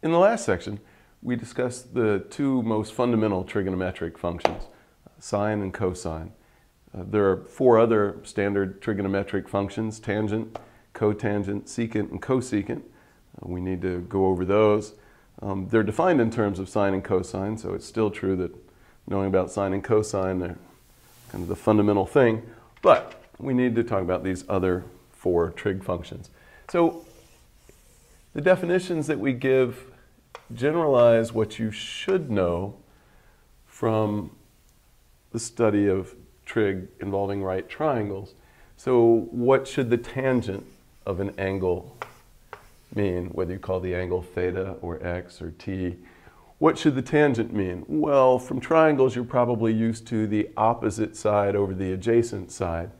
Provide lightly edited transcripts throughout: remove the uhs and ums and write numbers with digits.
In the last section, we discussed the two most fundamental trigonometric functions, sine and cosine. There are four other standard trigonometric functions: tangent, cotangent, secant, and cosecant. We need to go over those. They're defined in terms of sine and cosine, so it's still true that knowing about sine and cosine, they're kind of the fundamental thing, but we need to talk about these other four trig functions. So the definitions that we give generalize what you should know from the study of trig involving right triangles. So what should the tangent of an angle mean, whether you call the angle theta or x or t? What should the tangent mean? Well, from triangles, you're probably used to the opposite side over the adjacent side.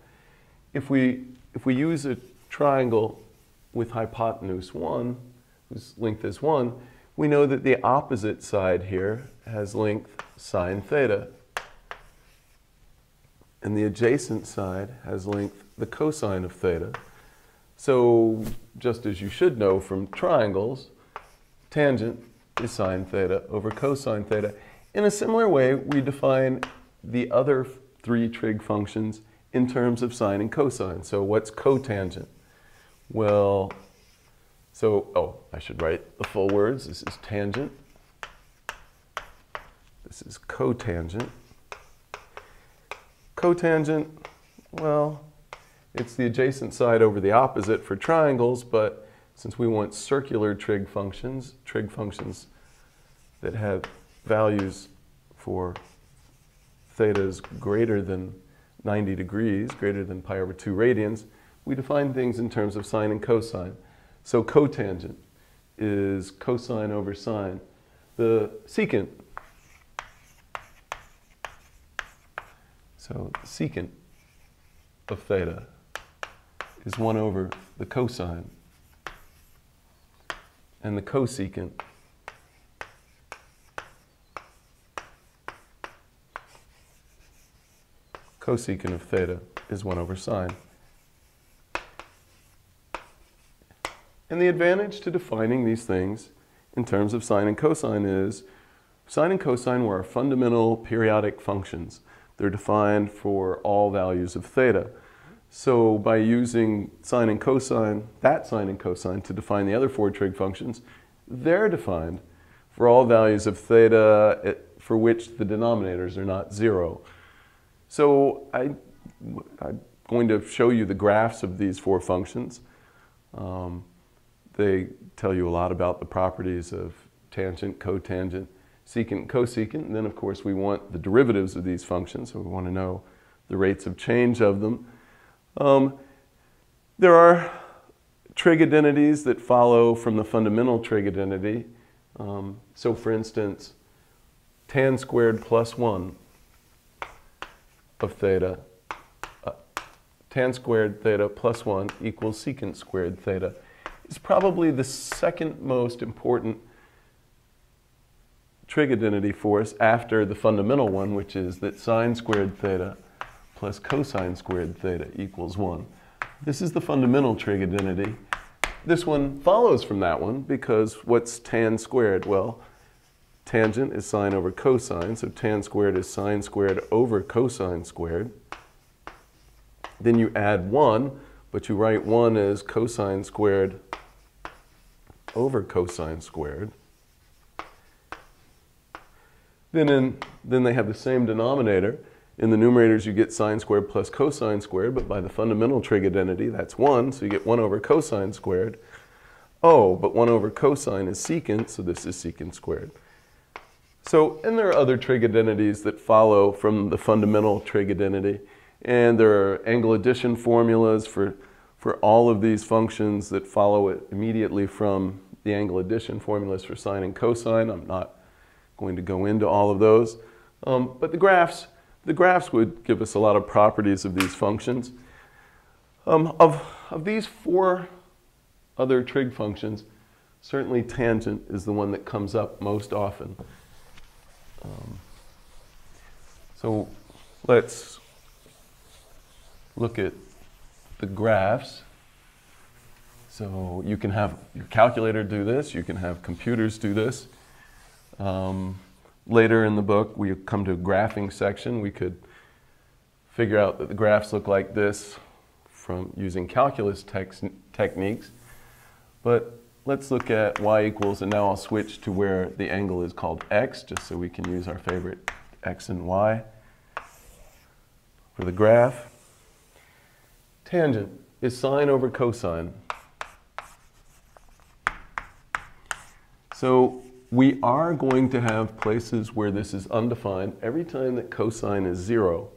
If we use a triangle with hypotenuse 1, whose length is 1, we know that the opposite side here has length sine theta, and the adjacent side has length the cosine of theta. So just as you should know from triangles, tangent is sine theta over cosine theta. In a similar way, we define the other three trig functions in terms of sine and cosine. So what's cotangent? Well, I should write the full words. This is tangent. This is cotangent. Cotangent, well, it's the adjacent side over the opposite for triangles, but since we want circular trig functions that have values for thetas greater than 90 degrees, greater than pi over 2 radians, we define things in terms of sine and cosine. So cotangent is cosine over sine. The secant, so secant of theta is 1 over the cosine. And the cosecant of theta is 1 over sine. And the advantage to defining these things in terms of sine and cosine is sine and cosine were our fundamental periodic functions. They're defined for all values of theta. So by using sine and cosine, that sine and cosine, to define the other four trig functions, they're defined for all values of theta for which the denominators are not 0. So I'm going to show you the graphs of these four functions. They tell you a lot about the properties of tangent, cotangent, secant, cosecant. And then, of course, we want the derivatives of these functions, so we want to know the rates of change of them. There are trig identities that follow from the fundamental trig identity. So, for instance, tan squared plus 1 of theta, tan squared theta plus 1 equals secant squared theta. Is probably the second most important trig identity for us after the fundamental one, which is that sine squared theta plus cosine squared theta equals 1. This is the fundamental trig identity. This one follows from that one because what's tan squared? Well, tangent is sine over cosine, so tan squared is sine squared over cosine squared. Then you add 1, but you write 1 as cosine squared over cosine squared. Then they have the same denominator. In the numerators, you get sine squared plus cosine squared, but by the fundamental trig identity, that's 1, so you get 1 over cosine squared. Oh, but 1 over cosine is secant, so this is secant squared. So, and there are other trig identities that follow from the fundamental trig identity, and there are angle addition formulas for all of these functions that follow it immediately from the angle addition formulas for sine and cosine. I'm not going to go into all of those. But the graphs would give us a lot of properties of these functions. Of these four other trig functions, certainly tangent is the one that comes up most often. So let's look at the graphs So you can have your calculator do this, you can have computers do this. Later in the book, we come to a graphing section. We could figure out that the graphs look like this from using calculus techniques. But let's look at y equals, and now I'll switch to where the angle is called x, just so we can use our favorite x and y for the graph. Tangent is sine over cosine. So we are going to have places where this is undefined. Every time that cosine is 0,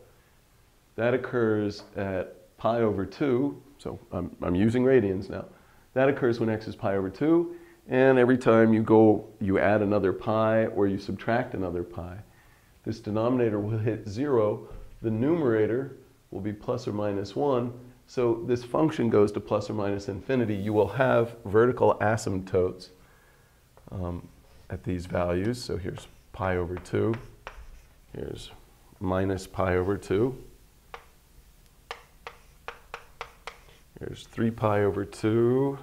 that occurs at pi over 2. So I'm using radians now. That occurs when x is pi over 2. And every time you add another pi or you subtract another pi, this denominator will hit 0. The numerator will be plus or minus 1. So this function goes to plus or minus infinity. You will have vertical asymptotes at these values. So here's pi over 2. Here's minus pi over 2. Here's 3 pi over 2.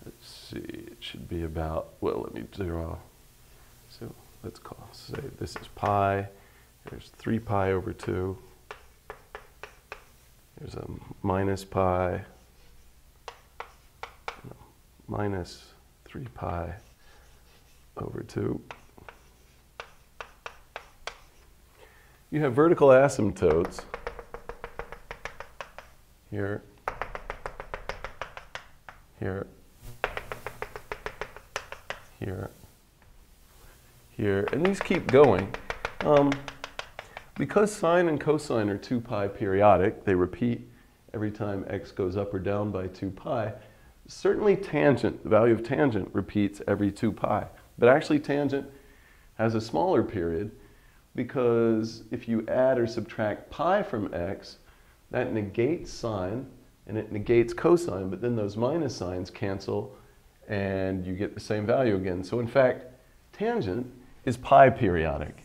Let's see, it should be about, well, let me zero. So let's say this is pi. Here's 3 pi over 2. Here's a minus pi, minus 3 pi over 2. You have vertical asymptotes here, here, here, here, and these keep going. Because sine and cosine are 2 pi periodic, they repeat every time x goes up or down by 2 pi. Certainly tangent, the value of tangent repeats every 2 pi. But actually tangent has a smaller period because if you add or subtract pi from x, that negates sine and it negates cosine, but then those minus signs cancel and you get the same value again. So in fact, tangent is pi periodic.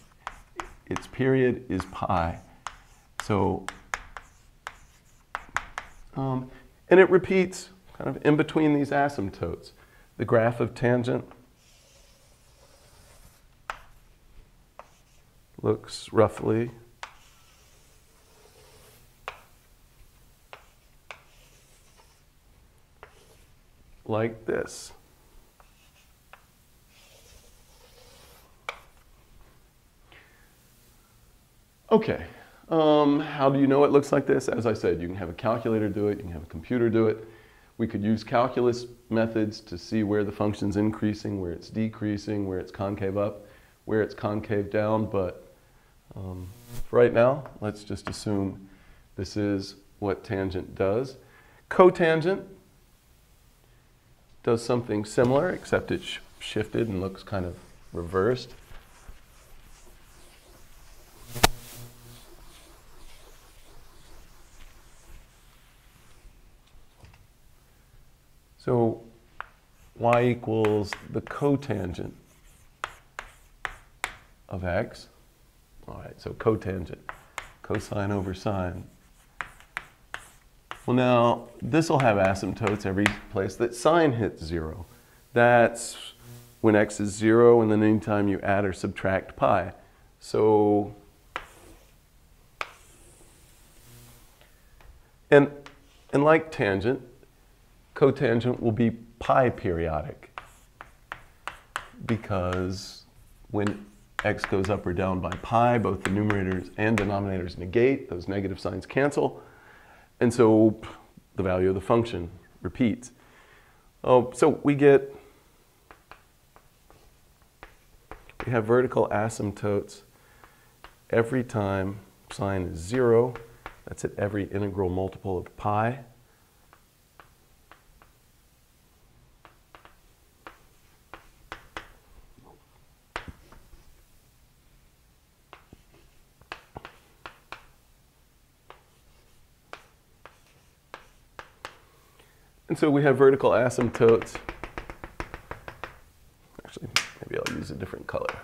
Its period is pi. So, and it repeats kind of in between these asymptotes. The graph of tangent looks roughly like this. Okay, how do you know it looks like this? As I said, you can have a calculator do it, you can have a computer do it. We could use calculus methods to see where the function's increasing, where it's decreasing, where it's concave up, where it's concave down, but for right now, let's just assume this is what tangent does. Cotangent does something similar, except it's shifted and looks kind of reversed. So y equals the cotangent of x. All right, so cotangent, cosine over sine. Well, now, this will have asymptotes every place that sine hits 0. That's when x is 0, and then anytime you add or subtract pi. So, and like tangent, cotangent will be pi periodic because when x goes up or down by pi, both the numerators and denominators negate, those negative signs cancel, and so the value of the function repeats. Oh, so we have vertical asymptotes every time sine is 0. That's at every integral multiple of pi. And so we have vertical asymptotes. Actually, maybe I'll use a different color.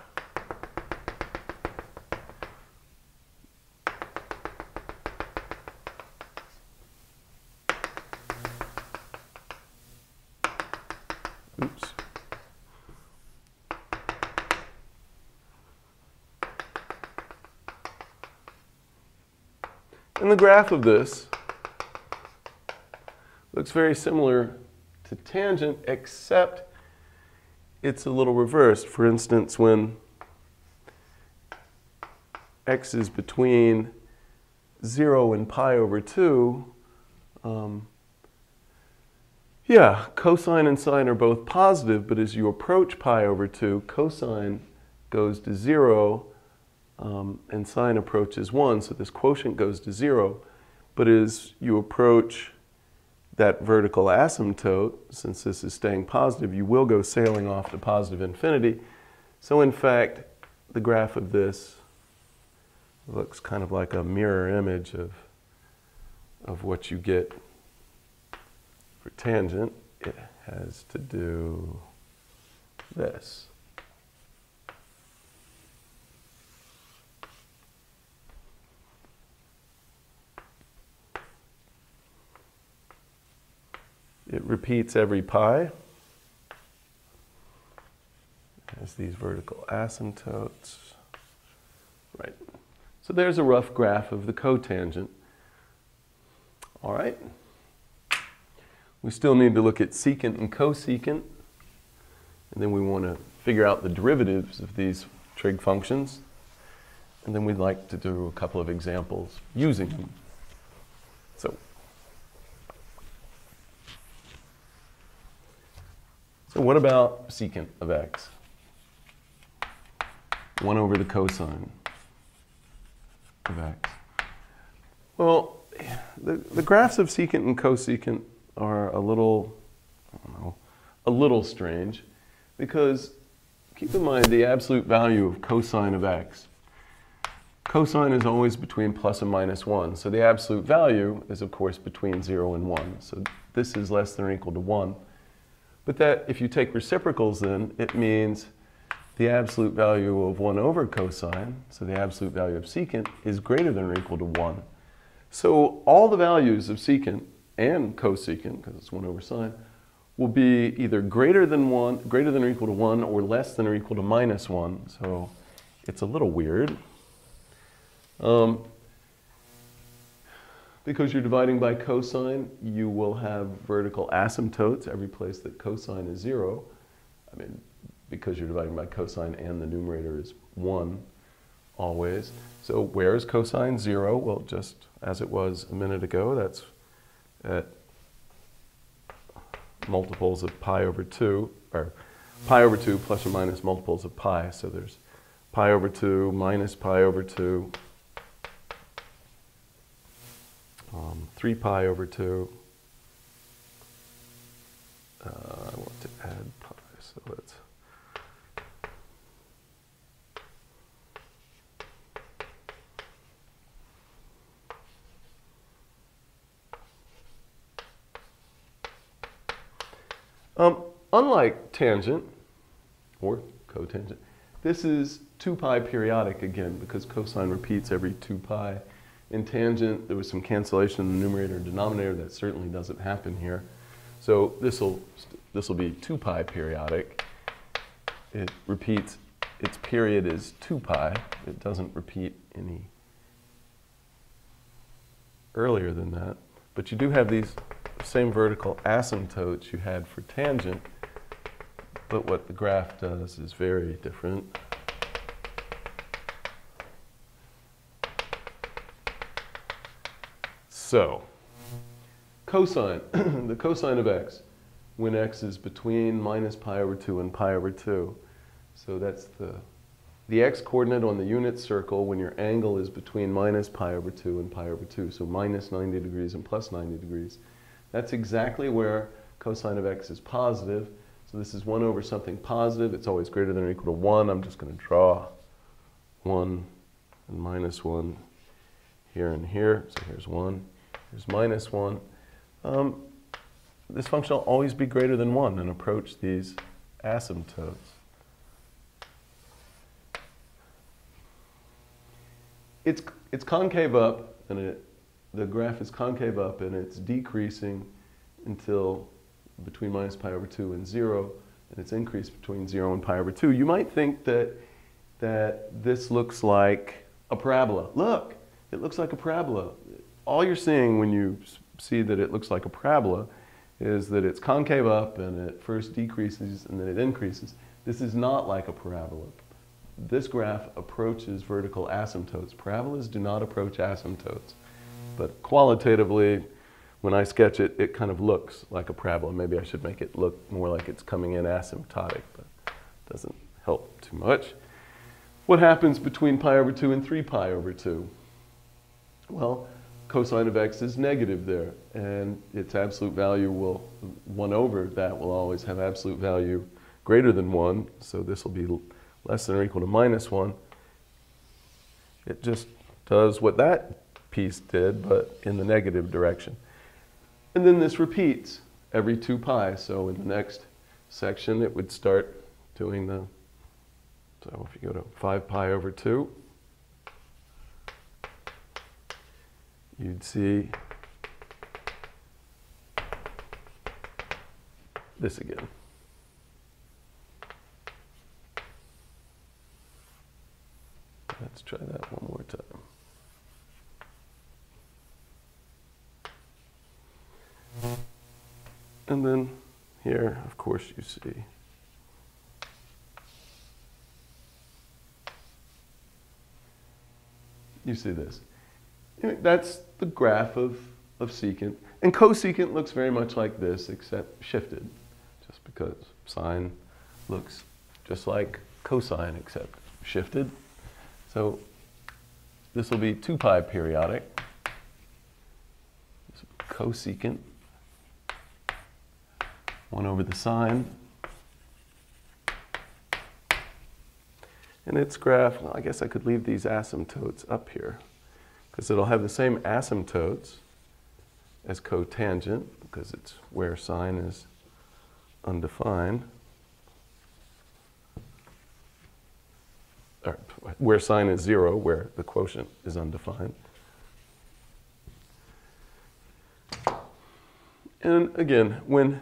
And the graph of this looks very similar to tangent, except it's a little reversed. For instance, when x is between 0 and pi over 2, yeah, cosine and sine are both positive, but as you approach pi over 2, cosine goes to 0 and sine approaches 1, so this quotient goes to 0. But as you approach that vertical asymptote, since this is staying positive, you will go sailing off to positive infinity. So in fact, the graph of this looks kind of like a mirror image of what you get for tangent. It has to do this. It repeats every pi. It has these vertical asymptotes. Right. So there's a rough graph of the cotangent. All right. We still need to look at secant and cosecant. And then we want to figure out the derivatives of these trig functions. And then we'd like to do a couple of examples using them. So what about secant of x? 1 over the cosine of x. Well, the graphs of secant and cosecant are a little, I don't know, a little strange, because keep in mind the absolute value of cosine of x. Cosine is always between plus and minus 1, so the absolute value is of course between 0 and 1. So this is less than or equal to 1. But that, if you take reciprocals then, it means the absolute value of 1 over cosine, so the absolute value of secant, is greater than or equal to 1. So all the values of secant and cosecant, because it's 1 over sine, will be either greater than or equal to 1, or less than or equal to minus 1. So it's a little weird. Because you're dividing by cosine, you will have vertical asymptotes every place that cosine is 0. I mean, because you're dividing by cosine and the numerator is 1 always. So where is cosine 0? Well, just as it was a minute ago, that's at multiples of pi over 2, or pi over 2 plus or minus multiples of pi. So there's pi over 2 minus pi over 2. 3 pi over 2. I want to add pi, so let's... Unlike tangent, or cotangent, this is 2 pi periodic again, because cosine repeats every 2 pi. In tangent, there was some cancellation in the numerator and denominator. That certainly doesn't happen here. So this will be 2 pi periodic. It repeats, its period is 2 pi. It doesn't repeat any earlier than that. But you do have these same vertical asymptotes you had for tangent, but what the graph does is very different. So, cosine, the cosine of x, when x is between minus pi over 2 and pi over 2. So that's the x-coordinate on the unit circle when your angle is between minus pi over 2 and pi over 2. So minus 90 degrees and plus 90 degrees. That's exactly where cosine of x is positive. So this is 1 over something positive. It's always greater than or equal to 1. I'm just going to draw 1 and minus 1 here and here. So here's 1. Here's minus 1. This function will always be greater than 1 and approach these asymptotes. It's concave up, and the graph is concave up, and it's decreasing until between minus pi over 2 and 0, and it's increased between 0 and pi over 2. You might think that this looks like a parabola. Look, it looks like a parabola. all you're seeing when you see that it looks like a parabola is that it's concave up and it first decreases and then it increases. This is not like a parabola. This graph approaches vertical asymptotes. Parabolas do not approach asymptotes. But qualitatively, when I sketch it, it kind of looks like a parabola. Maybe I should make it look more like it's coming in asymptotic, but it doesn't help too much. What happens between pi over 2 and 3 pi over 2? Well, cosine of x is negative there, and its absolute value will, 1 over that will always have absolute value greater than 1, so this will be less than or equal to minus 1. It just does what that piece did, but in the negative direction. And then this repeats every 2 pi, so in the next section it would start doing the, so if you go to 5 pi over 2, you'd see this again. Let's try that one more time. And then here, of course, you see this. That's the graph of secant. And cosecant looks very much like this, except shifted, just because sine looks just like cosine, except shifted. So this will be 2 pi periodic. Cosecant, 1 over the sine. And its graph, well, I guess I could leave these asymptotes up here, because it'll have the same asymptotes as cotangent, because it's where sine is undefined. Or where sine is 0, where the quotient is undefined. And again, when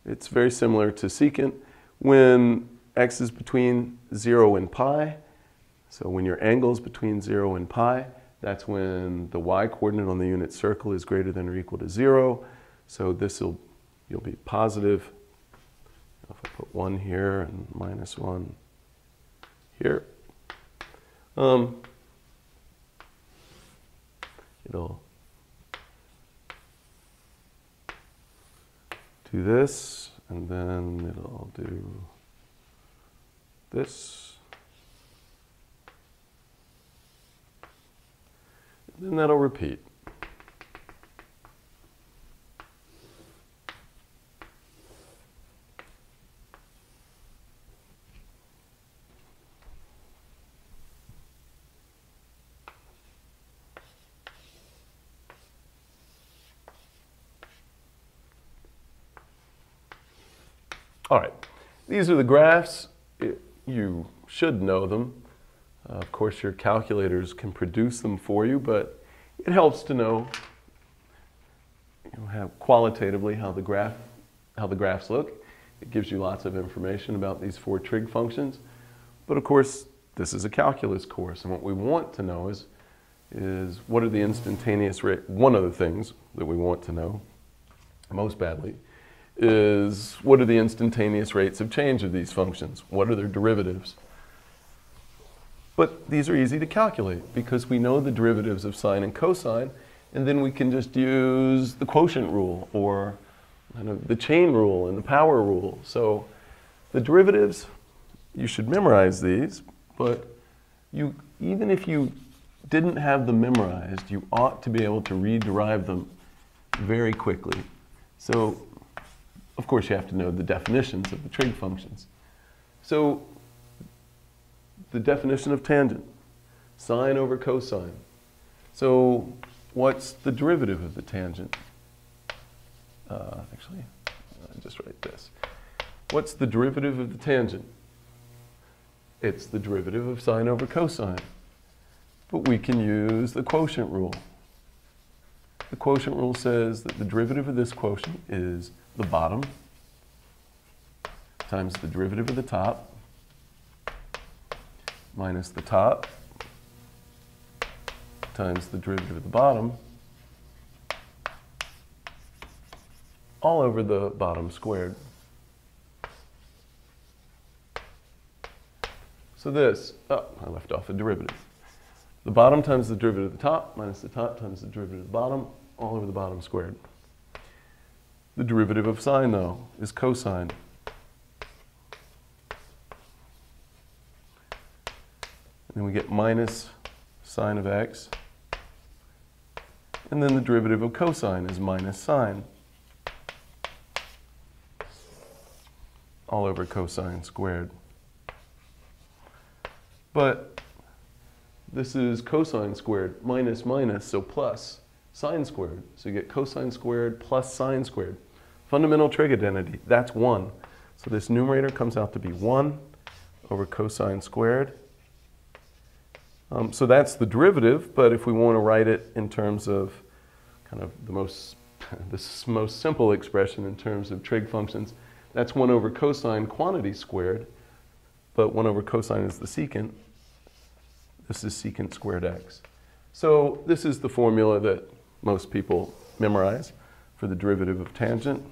it's very similar to secant, when x is between 0 and pi, so when your angle is between 0 and pi, that's when the y-coordinate on the unit circle is greater than or equal to 0. So you'll be positive. If I put 1 here and minus 1 here, it'll do this, and then it'll do this. And then that'll repeat. All right, these are the graphs. You should know them. Of course, your calculators can produce them for you, but it helps to know, qualitatively how the graphs look. It gives you lots of information about these 4 trig functions. But of course, this is a calculus course, and what we want to know is what are the instantaneous rate. One of the things that we want to know most badly is what are the instantaneous rates of change of these functions? What are their derivatives? But these are easy to calculate because we know the derivatives of sine and cosine, and then we can just use the quotient rule or the chain rule and the power rule. So the derivatives, you should memorize these, but even if you didn't have them memorized, you ought to be able to rederive them very quickly. So of course, you have to know the definitions of the trig functions. So the definition of tangent, sine over cosine. So what's the derivative of the tangent? Actually, I'll just write this. What's the derivative of the tangent? It's the derivative of sine over cosine. But we can use the quotient rule. The quotient rule says that the derivative of this quotient is the bottom times the derivative of the top minus the top times the derivative of the bottom all over the bottom squared. So this, oh, I left off a derivative. The bottom times the derivative of the top minus the top times the derivative of the bottom, all over the bottom squared. The derivative of sine, though, is cosine. And then we get minus sine of x. And then the derivative of cosine is minus sine, all over cosine squared. But this is cosine squared minus minus, so plus sine squared. So you get cosine squared plus sine squared. Fundamental trig identity, that's 1. So this numerator comes out to be 1 over cosine squared. So that's the derivative, but if we want to write it in terms of kind of the most simple expression in terms of trig functions, that's 1 over cosine quantity squared, but 1 over cosine is the secant. This is secant squared x. So this is the formula that most people memorize for the derivative of tangent.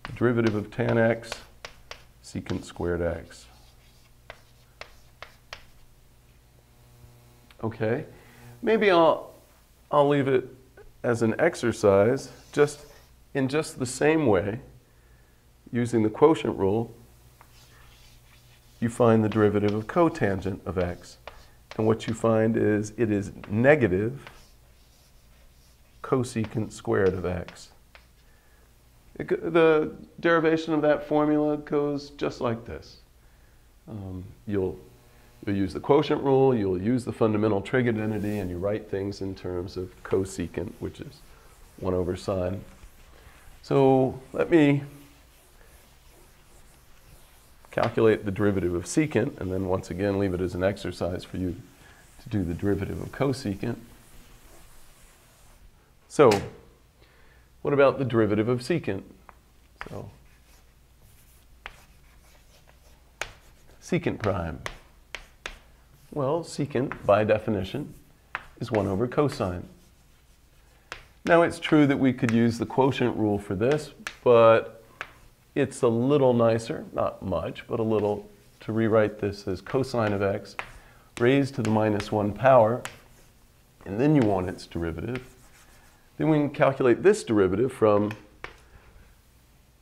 The derivative of tan x, secant squared x. Okay, maybe I'll leave it as an exercise, in just the same way, using the quotient rule. You find the derivative of cotangent of x, and what you find is it is negative cosecant squared of x. The derivation of that formula goes just like this. You'll use the quotient rule, you'll use the fundamental trig identity, and you write things in terms of cosecant, which is 1 over sine. So let me calculate the derivative of secant, and then once again leave it as an exercise for you to do the derivative of cosecant. So what about the derivative of secant? So secant prime. Well, secant, by definition, is 1 over cosine. Now, it's true that we could use the quotient rule for this, but it's a little nicer, not much, but a little, to rewrite this as cosine of x raised to the minus 1 power, and then you want its derivative. Then we can calculate this derivative from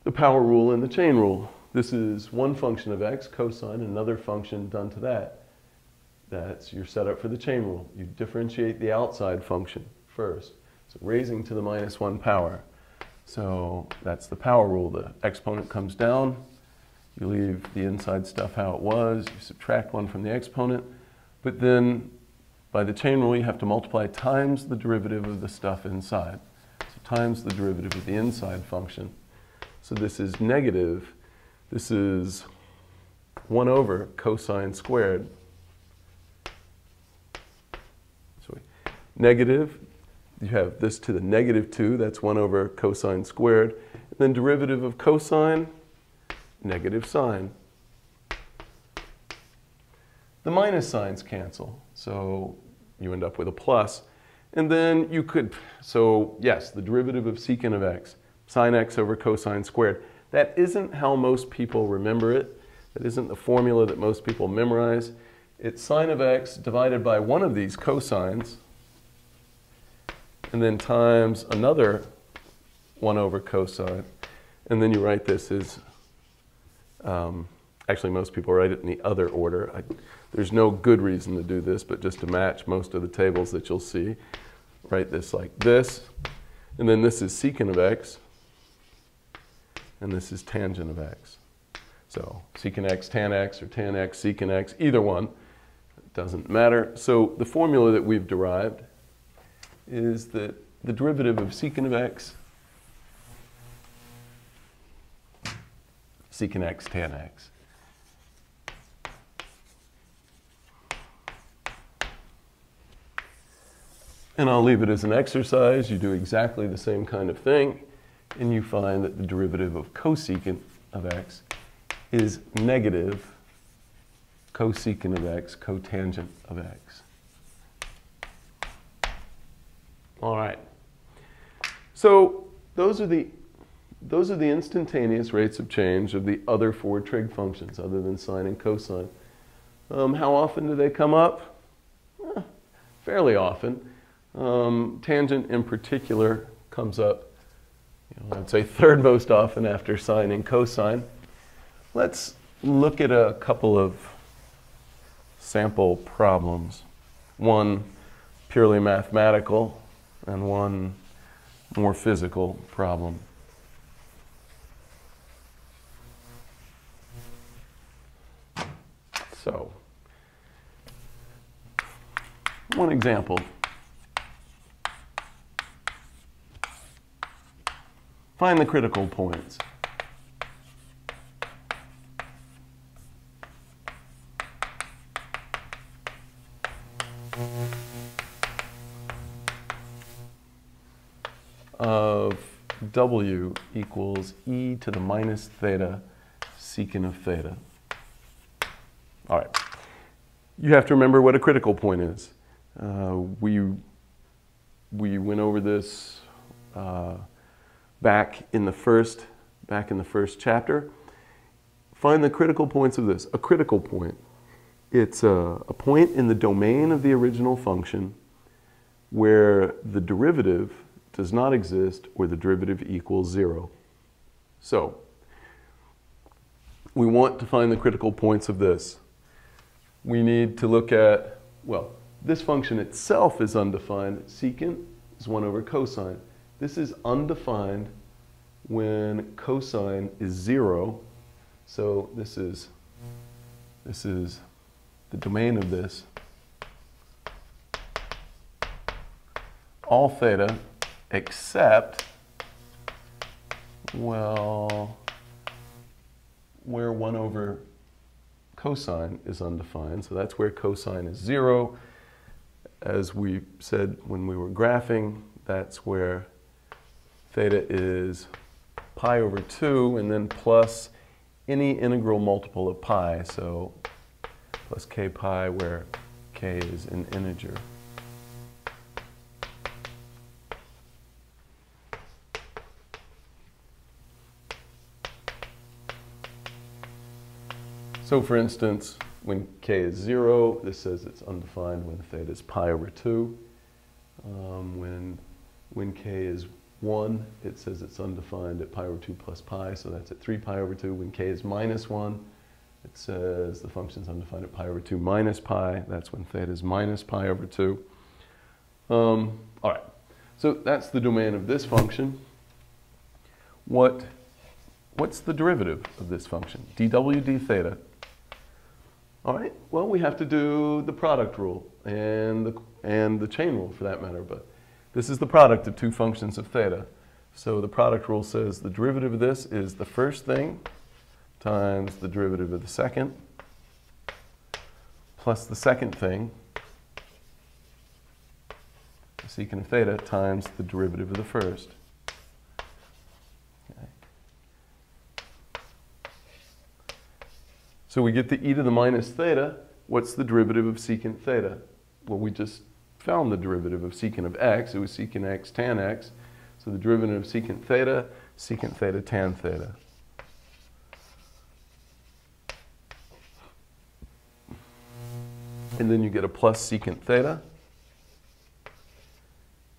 the power rule and the chain rule. This is one function of x, cosine, another function done to that. That's your setup for the chain rule. You differentiate the outside function first. So raising to the minus 1 power. So that's the power rule. The exponent comes down. You leave the inside stuff how it was. You subtract 1 from the exponent. But then by the chain rule, you have to multiply times the derivative of the stuff inside. So times the derivative of the inside function. So this is negative. This is 1 over cosine squared. Negative, you have this to the negative 2, that's 1 over cosine squared. And then derivative of cosine, negative sine. The minus signs cancel, so you end up with a plus. And then you could, so yes, the derivative of secant of x, sine x over cosine squared. That isn't how most people remember it. That isn't the formula that most people memorize. It's sine of x divided by one of these cosines, and then times another 1 over cosine. And then you write this as, actually most people write it in the other order. There's no good reason to do this, but just to match most of the tables that you'll see. Write this like this, and then this is secant of x, and this is tangent of x. So secant x, tan x, or tan x, secant x, either one, it doesn't matter. So the formula that we've derived is that the derivative of secant of x, secant x tan x. And I'll leave it as an exercise. You do exactly the same kind of thing, and you find that the derivative of cosecant of x is negative cosecant of x cotangent of x. All right. So those are the those are the instantaneous rates of change of the other four trig functions other than sine and cosine. How often do they come up? Fairly often. Tangent in particular comes up, I'd say third most often after sine and cosine. Let's look at a couple of sample problems. One purely mathematical and one more physical problem. So, one example. Find the critical points. Of W equals e to the minus theta secant of theta. All right. You have to remember what a critical point is. We went over this back in the first chapter. Find the critical points of this. A critical point. It's a point in the domain of the original function where the derivative does not exist or the derivative equals 0. So, we want to find the critical points of this. We need to look at, well, this function itself is undefined. Secant is 1 over cosine. This is undefined when cosine is 0. So this is the domain of this. All theta except, well, where 1 over cosine is undefined. So that's where cosine is 0. As we said when we were graphing, that's where theta is pi over 2 and then plus any integral multiple of pi. So plus k pi where k is an integer. So for instance, when k is 0, this says it's undefined when theta is pi over 2. When k is 1, it says it's undefined at pi over 2 plus pi, so that's at 3 pi over 2. When k is minus 1, it says the function is undefined at pi over 2 minus pi. That's when theta is minus pi over 2. All right, so that's the domain of this function. What's the derivative of this function? dw d theta. All right, well, we have to do the product rule and the chain rule for that matter, but this is the product of two functions of theta. So the product rule says the derivative of this is the first thing times the derivative of the second plus the second thing, the secant of theta, times the derivative of the first. Okay. So we get the e to the minus theta. What's the derivative of secant theta? Well, we just found the derivative of secant of x. It was secant x tan x. So the derivative of secant theta tan theta. And then you get a plus secant theta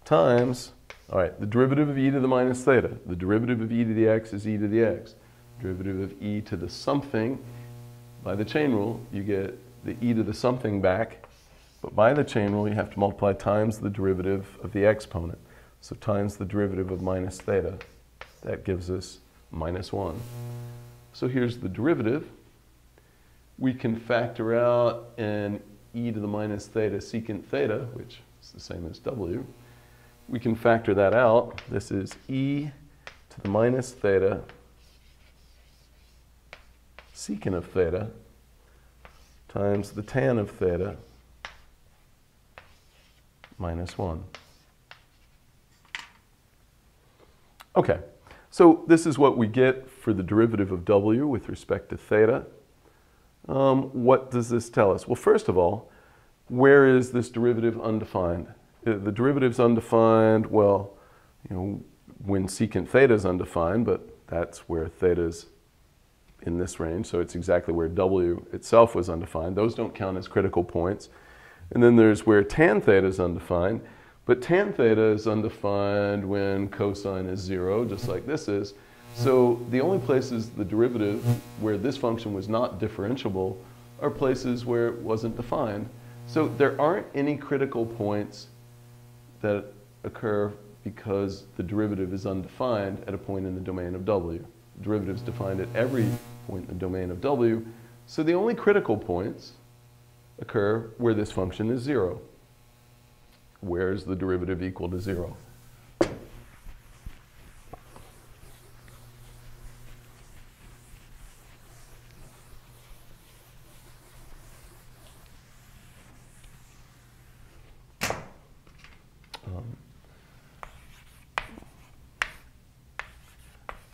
times, all right, the derivative of e to the minus theta. The derivative of e to the x is e to the x. Derivative of e to the something, by the chain rule, you get the e to the something back. But by the chain rule, you have to multiply times the derivative of the exponent. So times the derivative of minus theta. That gives us minus 1. So here's the derivative. We can factor out an e to the minus theta secant theta, which is the same as w. We can factor that out. This is e to the minus theta secant of theta times the tan of theta minus 1. Okay, so this is what we get for the derivative of w with respect to theta. What does this tell us? Well, first of all, where is this derivative undefined? The derivative's undefined, well, when secant theta is undefined, but that's where theta is in this range, so it's exactly where w itself was undefined. Those don't count as critical points. And then there's where tan theta is undefined, but tan theta is undefined when cosine is 0, just like this is. So the only places the derivative where this function was not differentiable are places where it wasn't defined. So there aren't any critical points that occur because the derivative is undefined at a point in the domain of w. The derivative is defined at every point in the domain of w. So the only critical points occur where this function is 0. Where is the derivative equal to 0?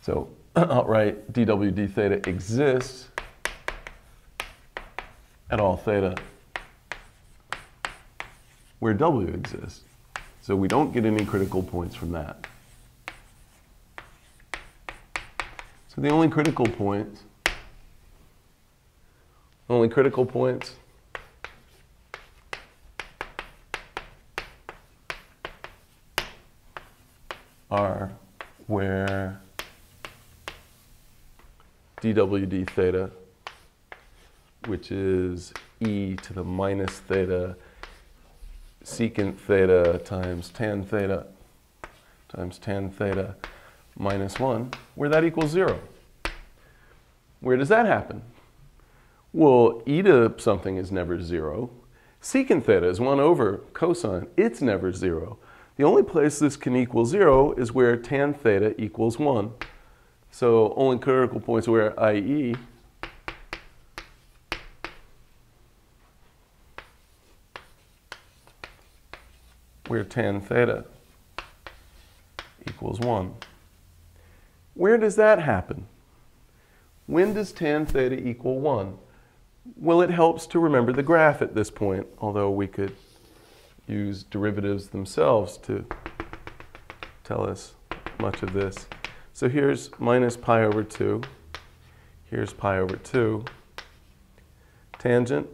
So I'll write dw d theta exists at all theta where w exists. So we don't get any critical points from that. So the only critical points are where dw d theta, which is e to the minus theta secant theta times tan theta minus 1, where that equals 0. Where does that happen? Well, e to something is never 0. Secant theta is 1 over cosine. It's never 0. The only place this can equal 0 is where tan theta equals 1. So only critical points where i.e. where tan theta equals 1. Where does that happen? When does tan theta equal 1? Well, it helps to remember the graph at this point, although we could use derivatives themselves to tell us much of this. So here's minus pi over 2. Here's pi over 2. Tangent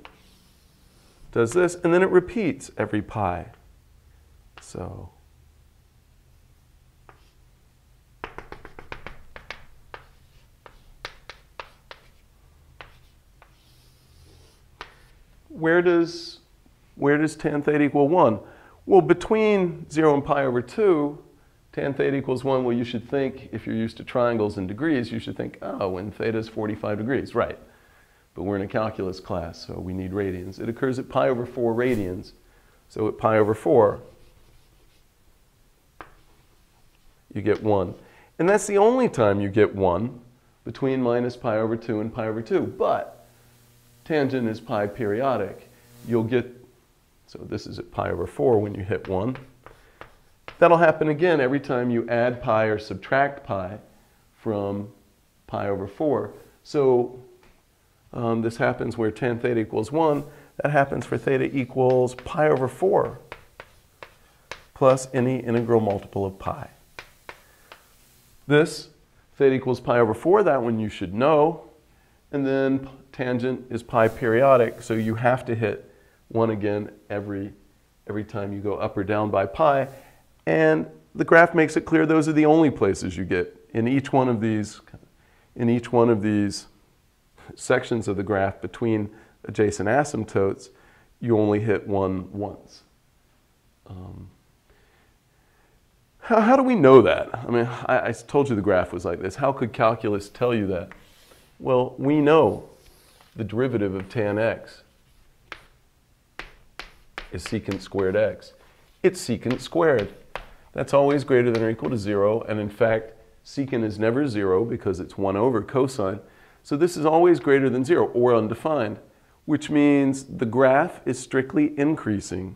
does this, and then it repeats every pi. So where does tan theta equal 1? Well, between 0 and pi over 2, tan theta equals 1. Well, you should think, if you're used to triangles and degrees, you should think, oh, when theta is 45 degrees, right. But we're in a calculus class, so we need radians. It occurs at pi over 4 radians. So at pi over 4, you get 1. And that's the only time you get 1 between minus pi over 2 and pi over 2. But tangent is pi periodic. You'll get, so this is at pi over 4 when you hit 1. That'll happen again every time you add pi or subtract pi from pi over 4. So this happens where tan theta equals 1. That happens for theta equals pi over 4 plus any integral multiple of pi. This, theta equals pi over 4, that one you should know. And then tangent is pi periodic, so you have to hit 1 again every time you go up or down by pi. And the graph makes it clear those are the only places you get. In each one of these sections of the graph between adjacent asymptotes, you only hit 1 once. How do we know that? I mean, I told you the graph was like this. How could calculus tell you that? Well, we know the derivative of tan x is secant squared x. It's secant squared. That's always greater than or equal to 0. And in fact, secant is never 0 because it's 1 over cosine. So this is always greater than 0 or undefined, which means the graph is strictly increasing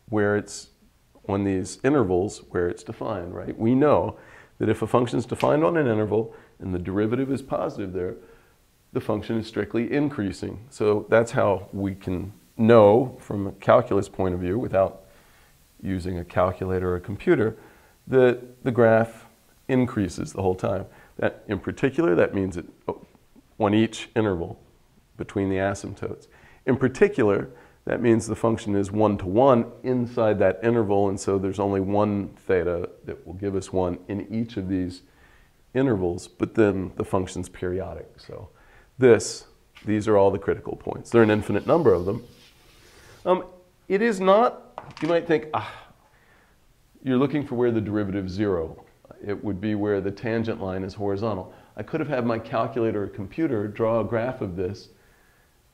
where it's on these intervals where it's defined, right? We know that if a function is defined on an interval and the derivative is positive there, the function is strictly increasing. So that's how we can know from a calculus point of view, without using a calculator or a computer, that the graph increases the whole time. That, in particular, that means on each interval between the asymptotes. In particular, that means the function is 1 to 1 inside that interval, and so there's only one theta that will give us 1 in each of these intervals, but then the function's periodic. So these are all the critical points. There are an infinite number of them. It is not, you might think, you're looking for where the derivative is 0. It would be where the tangent line is horizontal. I could have had my calculator or computer draw a graph of this,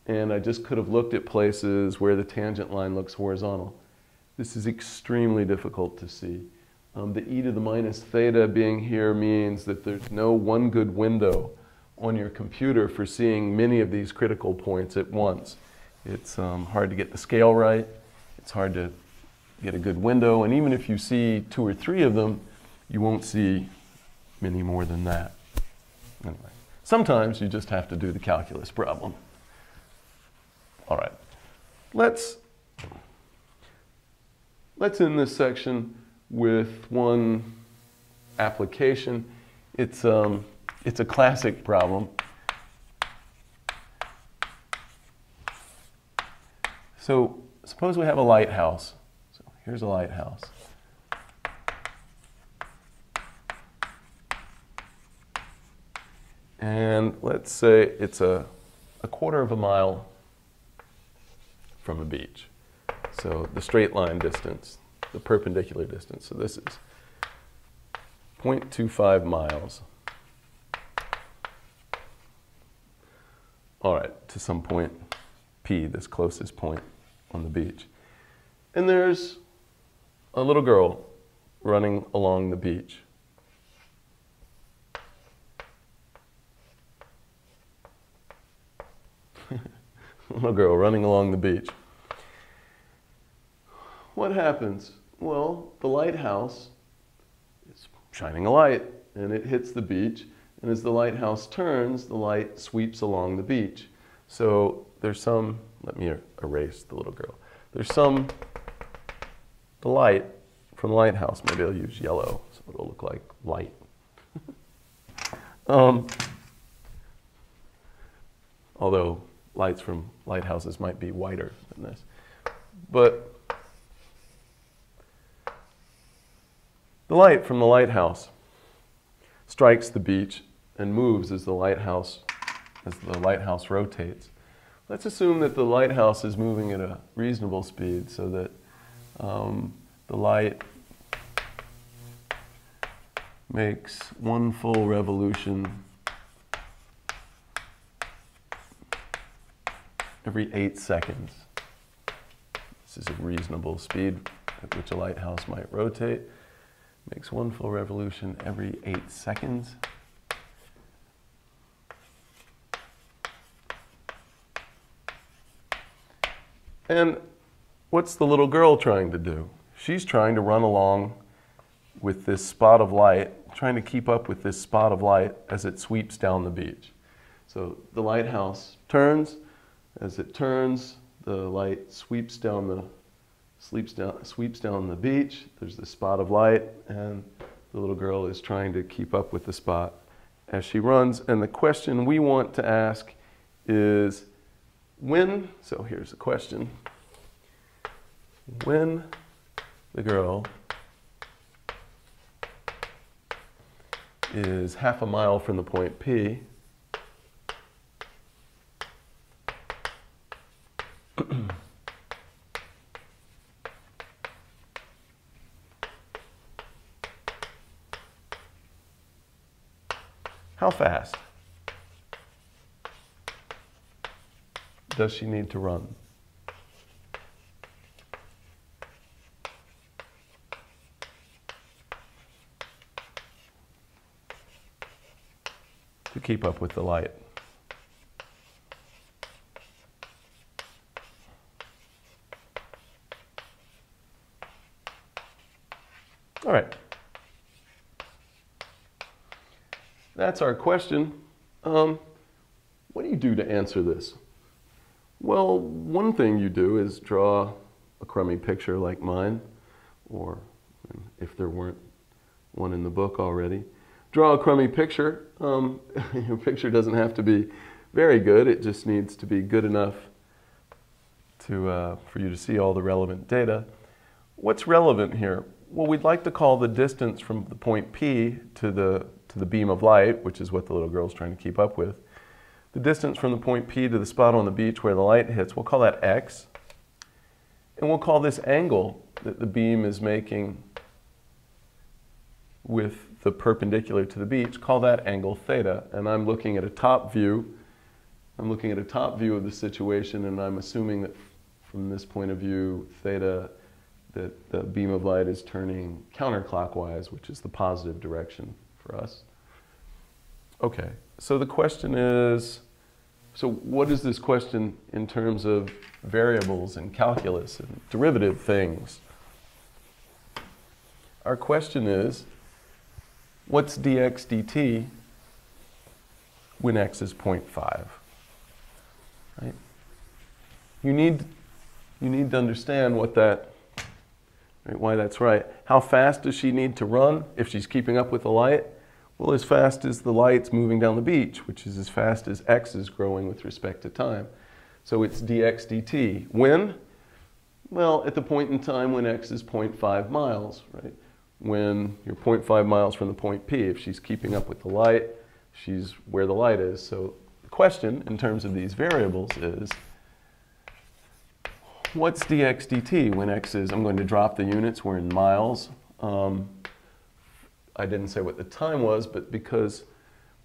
and I just could have looked at places where the tangent line looks horizontal. This is extremely difficult to see. The e to the minus theta being here means that there's no one good window on your computer for seeing many of these critical points at once. It's hard to get the scale right. It's hard to get a good window. And even if you see 2 or 3 of them, you won't see many more than that. Anyway, sometimes you just have to do the calculus problem. All right, let's end this section with one application. It's a classic problem. So suppose we have a lighthouse. So here's a lighthouse. And let's say it's a quarter of a mile from a beach. So the straight line distance, the perpendicular distance. So this is 0.25 miles. All right, to some point P, this closest point on the beach. And there's a little girl running along the beach. Little girl running along the beach. What happens? Well, the lighthouse is shining a light, and it hits the beach, and as the lighthouse turns, the light sweeps along the beach. So there's some, let me erase the little girl. There's the light from the lighthouse, maybe I'll use yellow so it'll look like light. Although lights from lighthouses might be whiter than this. But the light from the lighthouse strikes the beach and moves as the lighthouse rotates. Let's assume that the lighthouse is moving at a reasonable speed so that the light makes one full revolution every 8 seconds. This is a reasonable speed at which a lighthouse might rotate. Makes one full revolution every 8 seconds. And what's the little girl trying to do? She's trying to run along with this spot of light, trying to keep up with this spot of light as it sweeps down the beach. So the lighthouse turns. As it turns, the light sweeps down the beach. There's this spot of light, and the little girl is trying to keep up with the spot as she runs. And the question we want to ask is when, so here's the question, when the girl is half a mile from the point P, how fast does she need to run? To keep up with the light. All right. That's our question. What do you do to answer this? Well, one thing you do is draw a crummy picture like mine, or if there weren't one in the book already. Draw a crummy picture. Your picture doesn't have to be very good. It just needs to be good enough for you to see all the relevant data. What's relevant here? Well, we'd like to call the distance from the point P to the beam of light, which is what the little girl's trying to keep up with. The distance from the point P to the spot on the beach where the light hits, we'll call that x. And we'll call this angle that the beam is making with the perpendicular to the beach, call that angle theta. And I'm looking at a top view. I'm looking at a top view of the situation, and I'm assuming that from this point of view, theta, that the beam of light is turning counterclockwise, which is the positive direction for us. Okay, so the question is, so what is this question in terms of variables and calculus and derivative things? Our question is, what's dx dt when x is 0.5? Right? You need to understand what that, right, why that's right. How fast does she need to run if she's keeping up with the light? Well, as fast as the light's moving down the beach, which is as fast as x is growing with respect to time. So it's dx dt. When? Well, at the point in time when x is 0.5 miles, right? When you're 0.5 miles from the point P. If she's keeping up with the light, she's where the light is. So the question in terms of these variables is, what's dx dt when x is, I'm going to drop the units, we're in miles. I didn't say what the time was, but because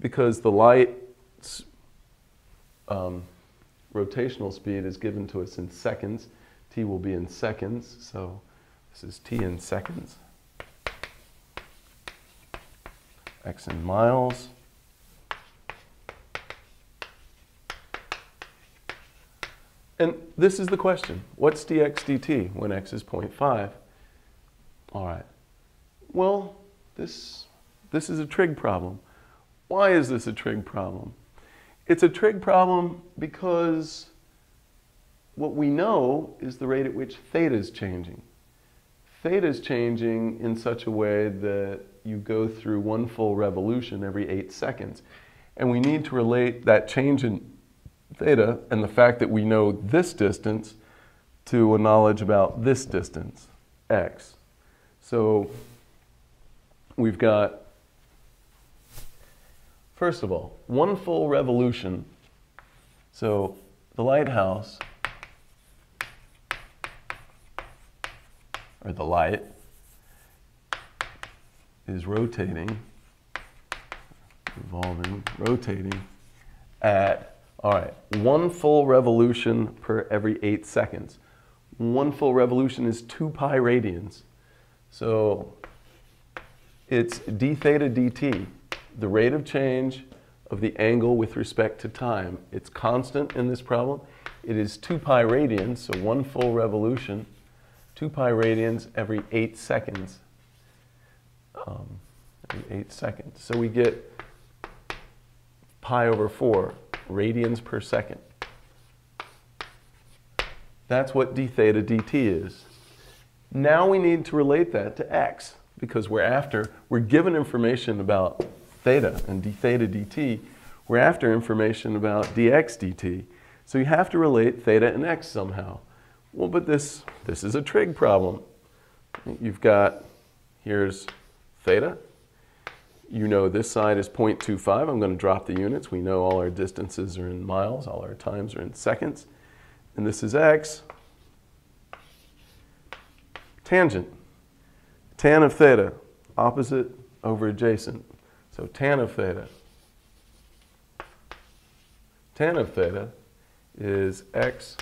the light's rotational speed is given to us in seconds, t will be in seconds, so this is t in seconds, x in miles. And this is the question. What's dx dt when x is 0.5? All right. Well, this is a trig problem. Why is this a trig problem? It's a trig problem because what we know is the rate at which theta is changing. Theta is changing in such a way that you go through one full revolution every 8 seconds. And we need to relate that change in theta and the fact that we know this distance to a knowledge about this distance, x. So we've got, first of all, one full revolution. So the lighthouse, or the light, is rotating, revolving, rotating at, all right, one full revolution per every 8 seconds. One full revolution is 2 pi radians. So it's d theta dt, the rate of change of the angle with respect to time. It's constant in this problem. It is 2 pi radians, so one full revolution, 2 pi radians every 8 seconds. Every 8 seconds. So we get pi over 4 radians per second. That's what d theta dt is. Now we need to relate that to x, because we're given information about theta and d theta dt. We're after information about dx dt. So you have to relate theta and x somehow. Well, but this is a trig problem. You've got, here's theta. You know this side is 0.25. I'm going to drop the units. We know all our distances are in miles. All our times are in seconds. And this is x. Tangent. Tan of theta. Opposite over adjacent. So tan of theta. Tan of theta is x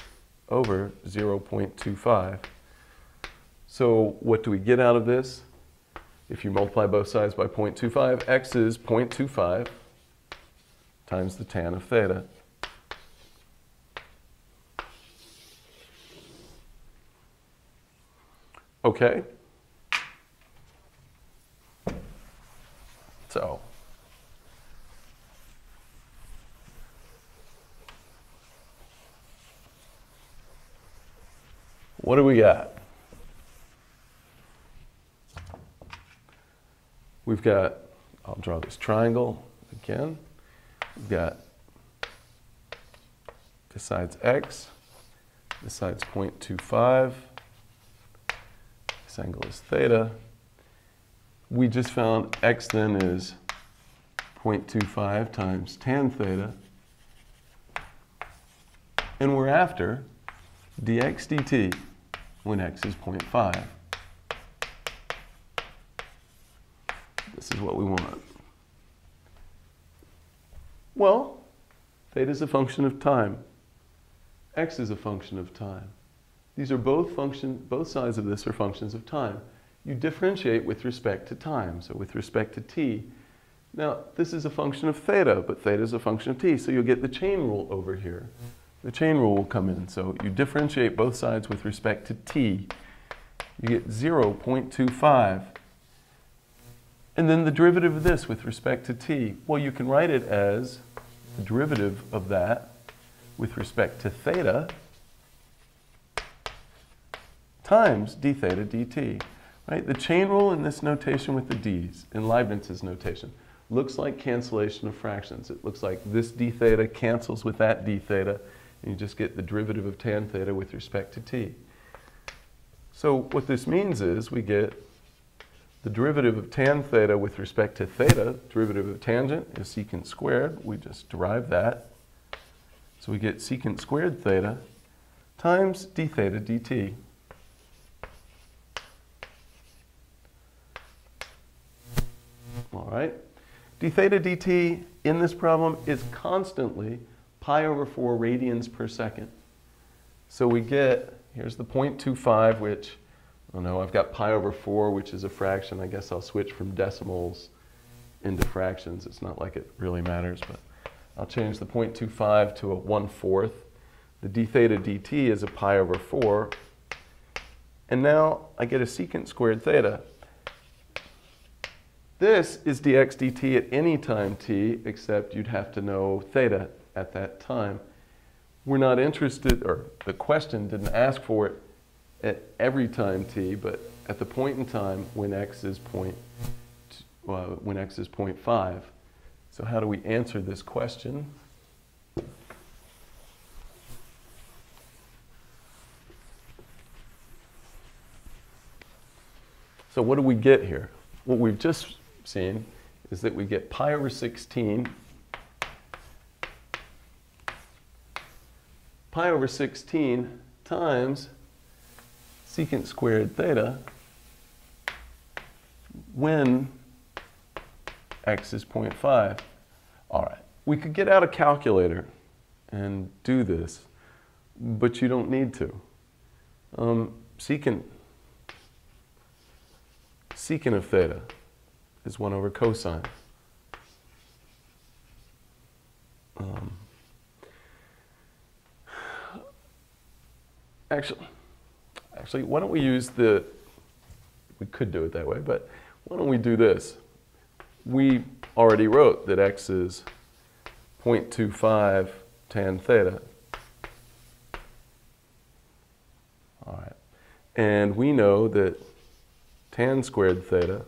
over 0.25. So what do we get out of this? If you multiply both sides by 0.25, x is 0.25 times the tan of theta. Okay. So what do we got? we've got, I'll draw this triangle again. We've got this side's x, this side's 0.25, this angle is theta. We just found x then is 0.25 times tan theta. And we're after dx dt when x is 0.5. This is what we want. Well, theta is a function of time. X is a function of time. These are both sides of this are functions of time. You differentiate with respect to time, so with respect to t. Now, this is a function of theta, but theta is a function of t, so you'll get the chain rule over here. The chain rule will come in, so you differentiate both sides with respect to t. You get 0.25. And then the derivative of this with respect to t, well, you can write it as the derivative of that with respect to theta times d theta dt. Right? The chain rule in this notation with the d's, in Leibniz's notation, looks like cancellation of fractions. It looks like this d theta cancels with that d theta, and you just get the derivative of tan theta with respect to t. So what this means is we get the derivative of tan theta with respect to theta, derivative of tangent is secant squared. We just derive that. So we get secant squared theta times d theta dt. All right. d theta dt in this problem is constantly pi over 4 radians per second. So we get, here's the 0.25, which, oh no, I've got pi over 4, which is a fraction. I guess I'll switch from decimals into fractions. It's not like it really matters, but I'll change the 0.25 to a 1/4. The d theta dt is a pi over 4. And now I get a secant squared theta. This is dx dt at any time t, except you'd have to know theta at that time. We're not interested, or the question didn't ask for it at every time t, but at the point in time when x is 0.5. So how do we answer this question? So what do we get here? What we've just seen is that we get pi over 16 times secant squared theta when x is 0.5. All right, we could get out a calculator and do this, but you don't need to. Secant of theta is 1 over cosine. Actually, why don't we use we could do it that way, but why don't we do this? We already wrote that x is 0.25 tan theta. All right. And we know that tan squared theta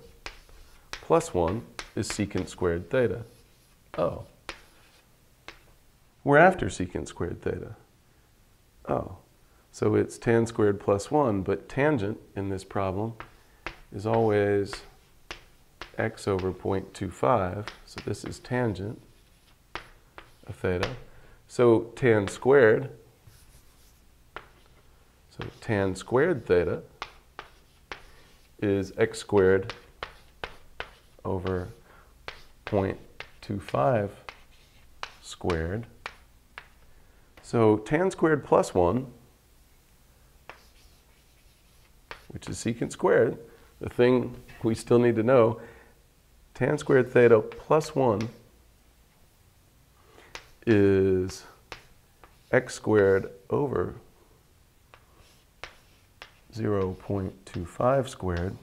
plus 1 is secant squared theta. Oh. We're after secant squared theta. Oh. So it's tan squared plus 1, but tangent in this problem is always x over 0.25. So this is tangent of theta. So tan squared theta is x squared over 0.25 squared. So tan squared plus 1, which is secant squared, the thing we still need to know, tan squared theta plus 1 is x squared over 0.25 squared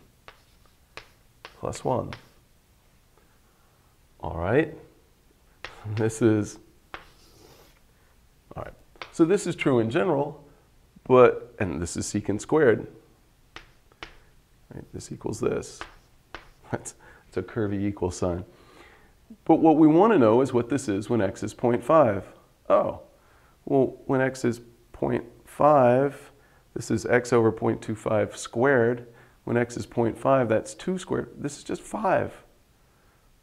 plus 1. All right, this is, all right, so this is true in general, and this is secant squared. Right, this equals this. That's It's a curvy equal sign. But what we want to know is what this is when x is 0.5. Oh, well, when x is 0.5, this is x over 0.25 squared. When x is 0.5, that's 2 squared. This is just 5.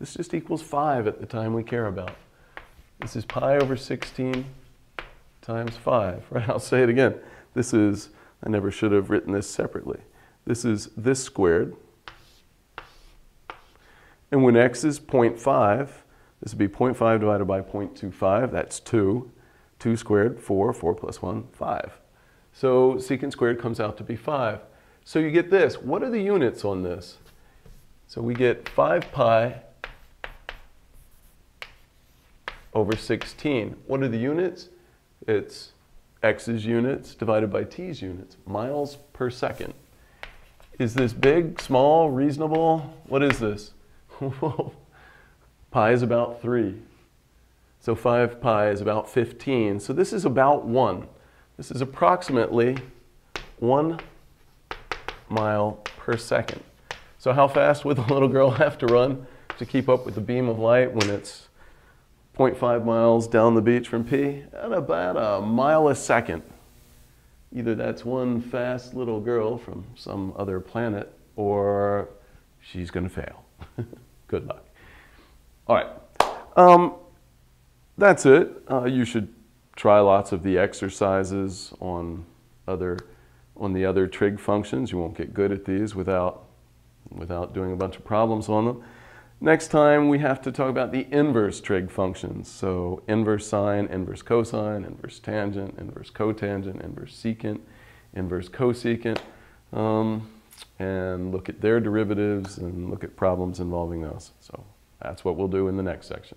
This just equals 5 at the time we care about. This is pi over 16 times 5, right? I'll say it again. This is, I never should have written this separately. This is this squared. And when x is 0.5, this would be 0.5 divided by 0.25. That's 2. 2 squared, 4. 4 plus 1, 5. So secant squared comes out to be 5. So you get this. What are the units on this? So we get 5 pi over 16. What are the units? It's x's units divided by t's units. Miles per second. Is this big, small, reasonable? What is this? Pi is about 3. So 5 pi is about 15. So this is about 1. This is approximately 1 mile per second. So how fast would the little girl have to run to keep up with the beam of light when it's 0.5 miles down the beach from P? At about a mile a second. Either that's one fast little girl from some other planet, or she's going to fail. Good luck. All right. That's it. You should try lots of the exercises on the other trig functions. You won't get good at these without doing a bunch of problems on them. Next time we have to talk about the inverse trig functions. So inverse sine, inverse cosine, inverse tangent, inverse cotangent, inverse secant, inverse cosecant, and look at their derivatives and look at problems involving those. So that's what we'll do in the next section.